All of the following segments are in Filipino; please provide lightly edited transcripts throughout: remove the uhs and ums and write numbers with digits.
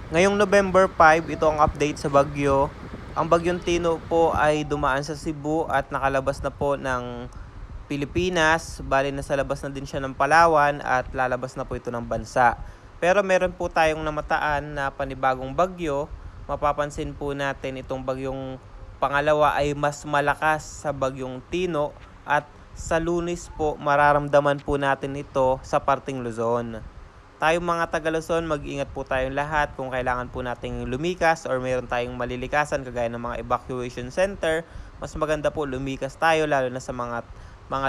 Ngayong November 5, ito ang update sa bagyo. Ang bagyong Tino po ay dumaan sa Cebu at nakalabas na po ng Pilipinas. Bali nasa labas na din siya ng Palawan at lalabas na po ito ng bansa. Pero meron po tayong namataan na panibagong bagyo. Mapapansin po natin itong bagyong pangalawa ay mas malakas sa bagyong Tino at sa Lunes po mararamdaman po natin ito sa parting Luzon. Tayong mga taga Luzon, mag-ingat po tayong lahat kung kailangan po nating lumikas or mayroon tayong malilikasan kagaya ng mga evacuation center. Mas maganda po lumikas tayo lalo na sa mga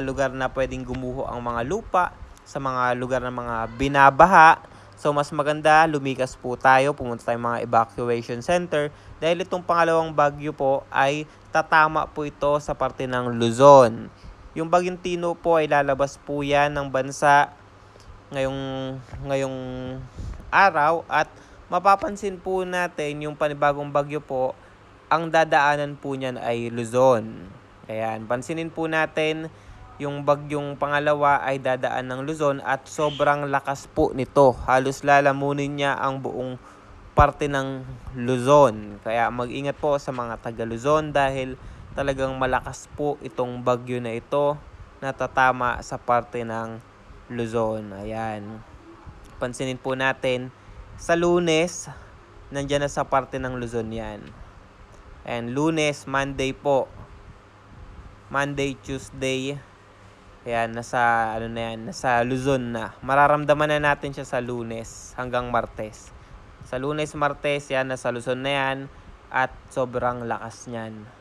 lugar na pwedeng gumuho ang mga lupa, sa mga lugar ng mga binabaha. So mas maganda lumikas po tayo, pumunta tayong mga evacuation center dahil itong pangalawang bagyo po ay tatama po ito sa parte ng Luzon. Yung bagyong Tino po ay lalabas po yan ng bansa ngayong araw at mapapansin po natin yung panibagong bagyo po, ang dadaanan po niyan ay Luzon. Ayan, pansinin po natin yung bagyong pangalawa ay dadaan ng Luzon at sobrang lakas po nito. Halos lalamunin niya ang buong parte ng Luzon. Kaya mag-ingat po sa mga taga Luzon dahil talagang malakas po itong bagyo na ito na tatama sa parte ng Luzon. Ayan. Pansinin po natin, sa Lunes, nandyan na sa parte ng Luzon yan. And Lunes, Monday po. Monday, Tuesday. Ayan, nasa Luzon na. Mararamdaman na natin siya sa Lunes hanggang Martes. Sa Lunes, Martes, yan, nasa Luzon na yan. At sobrang lakas niyan.